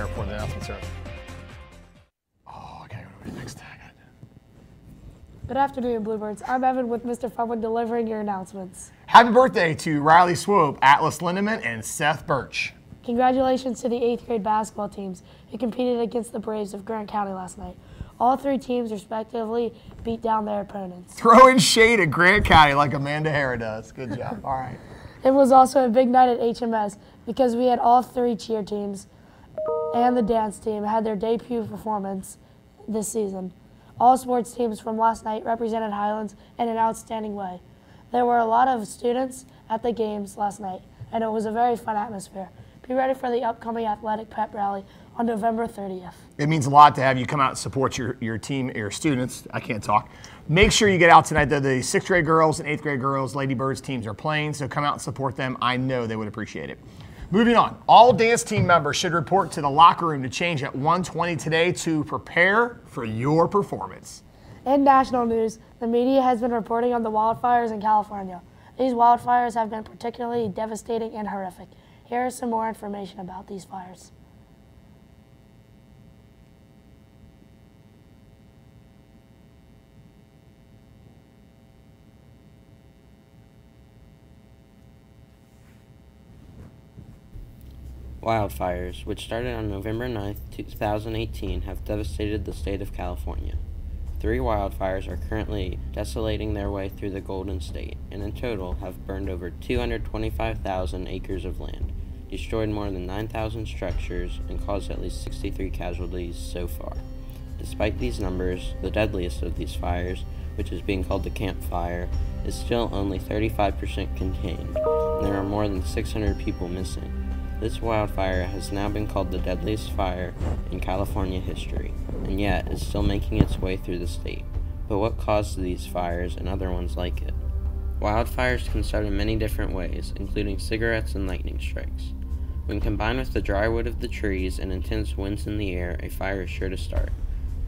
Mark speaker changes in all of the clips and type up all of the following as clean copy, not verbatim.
Speaker 1: prepare for the announcements, sir. Oh, okay, what do we next tag?
Speaker 2: Good afternoon, Bluebirds. I'm Evan with Mr. Funwin delivering your announcements.
Speaker 1: Happy birthday to Riley Swope, Atlas Lindeman, and Seth Birch.
Speaker 2: Congratulations to the 8th grade basketball teams who competed against the Braves of Grant County last night. All three teams respectively beat down their opponents.
Speaker 1: Throwing shade at Grant County like Amanda Hara does. Good job. All right.
Speaker 2: It was also a big night at HMS because we had all three cheer teams and the dance team had their debut performance this season. All sports teams from last night represented Highlands in an outstanding way. There were a lot of students at the games last night, and it was a very fun atmosphere. Be ready for the upcoming athletic pep rally on November 30th.
Speaker 1: It means a lot to have you come out and support your team, your students. I can't talk. Make sure you get out tonight. The 6th grade girls and 8th grade girls, Lady Birds teams are playing, so come out and support them. I know they would appreciate it. Moving on, all dance team members should report to the locker room to change at 1:20 today to prepare for your performance.
Speaker 2: In national news, the media has been reporting on the wildfires in California. These wildfires have been particularly devastating and horrific. Here is some more information about these fires.
Speaker 3: Wildfires, which started on November 9, 2018, have devastated the state of California. 3 wildfires are currently desolating their way through the Golden State, and in total have burned over 225,000 acres of land, destroyed more than 9,000 structures, and caused at least 63 casualties so far. Despite these numbers, the deadliest of these fires, which is being called the Camp Fire, is still only 35% contained, and there are more than 600 people missing. This wildfire has now been called the deadliest fire in California history, and yet is still making its way through the state. But what caused these fires and other ones like it? Wildfires can start in many different ways, including cigarettes and lightning strikes. When combined with the dry wood of the trees and intense winds in the air, a fire is sure to start.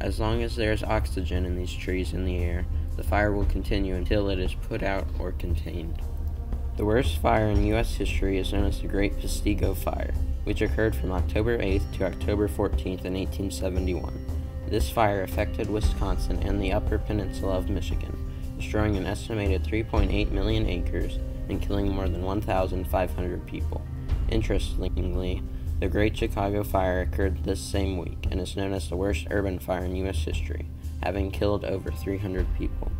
Speaker 3: As long as there is oxygen in these trees in the air, the fire will continue until it is put out or contained. The worst fire in U.S. history is known as the Great Peshtigo Fire, which occurred from October 8th to October 14th in 1871. This fire affected Wisconsin and the Upper Peninsula of Michigan, destroying an estimated 3.8 million acres and killing more than 1,500 people. Interestingly, the Great Chicago Fire occurred this same week and is known as the worst urban fire in U.S. history, having killed over 300 people.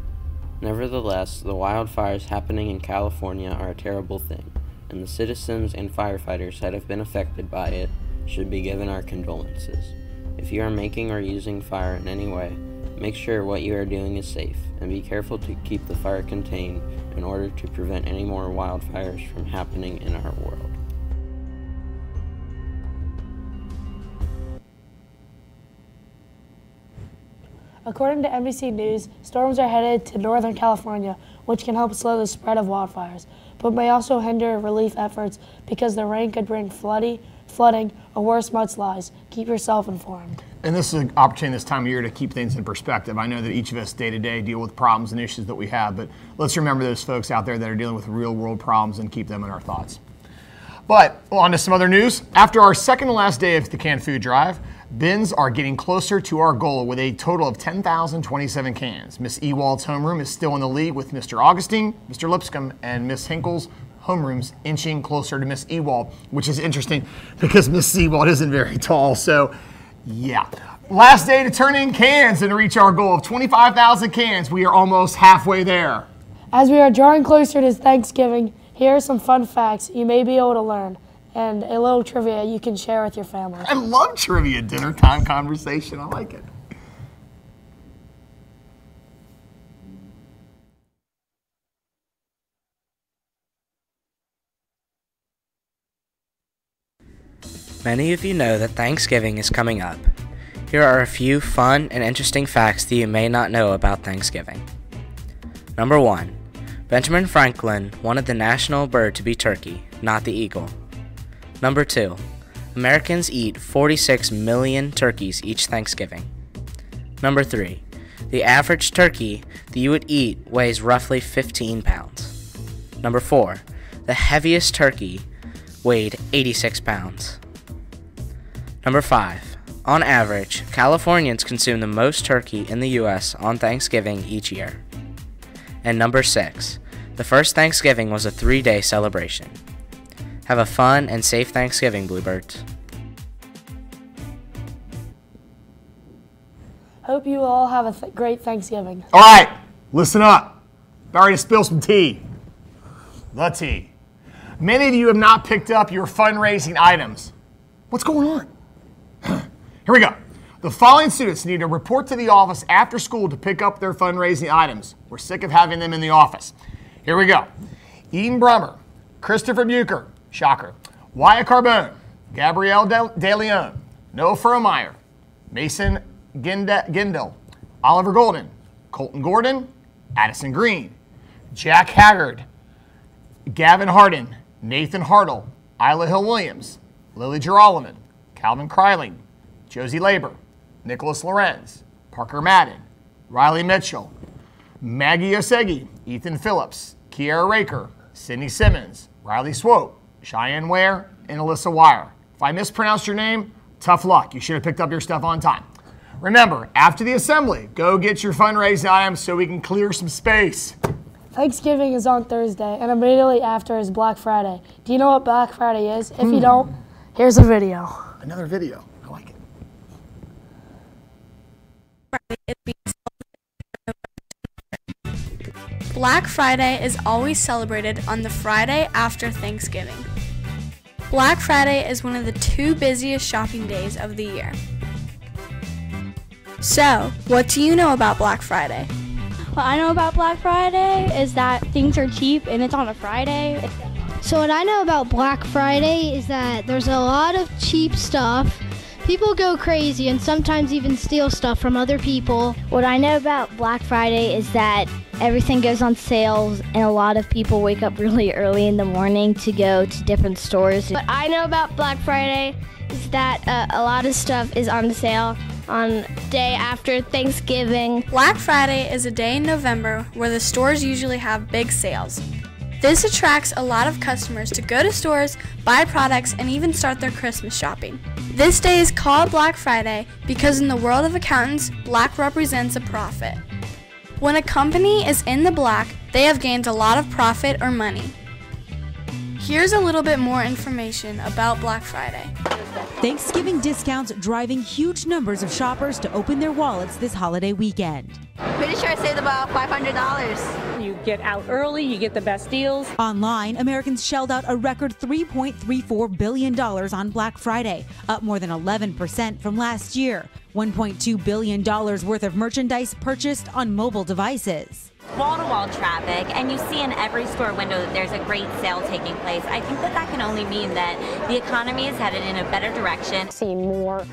Speaker 3: Nevertheless, the wildfires happening in California are a terrible thing, and the citizens and firefighters that have been affected by it should be given our condolences. If you are making or using fire in any way, make sure what you are doing is safe, and be careful to keep the fire contained in order to prevent any more wildfires from happening in our world.
Speaker 2: According to NBC News, storms are headed to Northern California, which can help slow the spread of wildfires, but may also hinder relief efforts because the rain could bring flooding, or worse, mudslides. Keep yourself informed.
Speaker 1: And this is an opportunity this time of year to keep things in perspective. I know that each of us day to day deal with problems and issues that we have, but let's remember those folks out there that are dealing with real world problems and keep them in our thoughts. But on to some other news. After our second to last day of the canned food drive, bins are getting closer to our goal with a total of 10,027 cans. Miss Ewald's homeroom is still in the lead with Mr. Augustine, Mr. Lipscomb, and Miss Hinkle's homerooms inching closer to Miss Ewald, which is interesting because Miss Ewald isn't very tall. So, yeah. Last day to turn in cans and to reach our goal of 25,000 cans. We are almost halfway there.
Speaker 2: As we are drawing closer to Thanksgiving, here are some fun facts you may be able to learn and a little trivia you can share with your family.
Speaker 1: I love trivia dinner time conversation. I like it.
Speaker 4: Many of you know that Thanksgiving is coming up. Here are a few fun and interesting facts that you may not know about Thanksgiving. Number 1. Benjamin Franklin wanted the national bird to be turkey, not the eagle. Number 2. Americans eat 46 million turkeys each Thanksgiving. Number 3. The average turkey that you would eat weighs roughly 15 pounds. Number 4. The heaviest turkey weighed 86 pounds. Number 5. On average, Californians consume the most turkey in the U.S. on Thanksgiving each year. And number 6. The first Thanksgiving was a 3-day celebration. Have a fun and safe Thanksgiving, Bluebirds.
Speaker 2: Hope you all have a great Thanksgiving.
Speaker 1: All right, listen up. About ready to spill some tea. The tea. Many of you have not picked up your fundraising items. What's going on? Here we go. The following students need to report to the office after school to pick up their fundraising items. We're sick of having them in the office. Here we go. Eden Brummer, Christopher Bucher, shocker, Wyatt Carbone, Gabrielle De Leon, Noah Frohmeyer, Mason Gindel, Oliver Golden, Colton Gordon, Addison Green, Jack Haggard, Gavin Harden, Nathan Hartle, Isla Hill Williams, Lily Geralman, Calvin Kryling, Josie Labor, Nicholas Lorenz, Parker Madden, Riley Mitchell, Maggie Osegi, Ethan Phillips, Kiara Raker, Sydney Simmons, Riley Swope, Cheyenne Ware, and Alyssa Wire. If I mispronounced your name, tough luck. You should have picked up your stuff on time. Remember, after the assembly, go get your fundraising items so we can clear some space.
Speaker 2: Thanksgiving is on Thursday, and immediately after is Black Friday. Do you know what Black Friday is? If you don't, here's a video.
Speaker 1: Another video. I like it.
Speaker 5: Black Friday is always celebrated on the Friday after Thanksgiving. Black Friday is one of the 2 busiest shopping days of the year. So, what do you know about Black Friday?
Speaker 6: What I know about Black Friday is that things are cheap and it's on a Friday.
Speaker 7: So what I know about Black Friday is that there's a lot of cheap stuff. People go crazy and sometimes even steal stuff from other people.
Speaker 6: What I know about Black Friday is that everything goes on sales and a lot of people wake up really early in the morning to go to different stores.
Speaker 7: What I know about Black Friday is that a lot of stuff is on sale on day after Thanksgiving.
Speaker 5: Black Friday is a day in November where the stores usually have big sales. This attracts a lot of customers to go to stores, buy products, and even start their Christmas shopping. This day is called Black Friday because in the world of accountants, black represents a profit. When a company is in the black, they have gained a lot of profit or money. Here's a little bit more information about Black Friday.
Speaker 8: Thanksgiving discounts driving huge numbers of shoppers to open their wallets this holiday weekend.
Speaker 9: Pretty sure I saved about $500.
Speaker 10: You get out early, you get the best deals.
Speaker 8: Online, Americans shelled out a record $3.34 billion on Black Friday, up more than 11% from last year. $1.2 billion worth of merchandise purchased on mobile devices.
Speaker 9: Wall-to-wall traffic, and you see in every store window that there's a great sale taking place. I think that can only mean that the economy is headed in a better direction.
Speaker 11: See more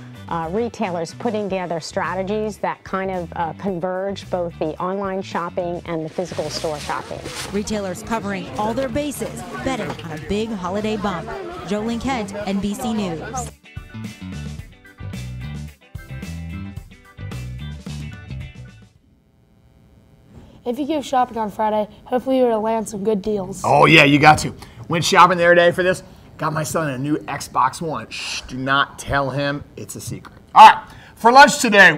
Speaker 11: retailers putting together strategies that kind of converge both the online shopping and the physical store shopping.
Speaker 8: Retailers covering all their bases, betting on a big holiday bump. Jolene Kent, NBC News.
Speaker 2: If you go shopping on Friday, hopefully you're going to land some good deals.
Speaker 1: Oh, yeah, you got to. Went shopping the other day for this. Got my son a new Xbox One. Shh, do not tell him it's a secret. All right, for lunch today,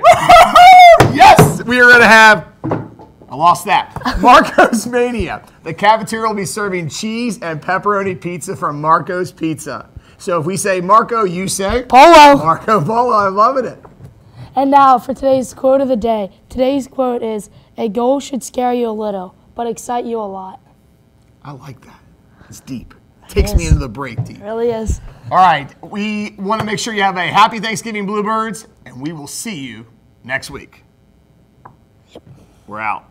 Speaker 1: yes, we are going to have, I lost that, Marco's Mania. The cafeteria will be serving cheese and pepperoni pizza from Marco's Pizza. So if we say Marco, you say?
Speaker 2: Polo.
Speaker 1: Marco Polo, I'm loving it.
Speaker 2: And now for today's quote of the day. Today's quote is, "A goal should scare you a little, but excite you a lot."
Speaker 1: I like that. It's deep. Takes me into the break deep.
Speaker 2: It really is.
Speaker 1: All right, we want to make sure you have a happy Thanksgiving, Bluebirds, and we will see you next week. Yep. We're out.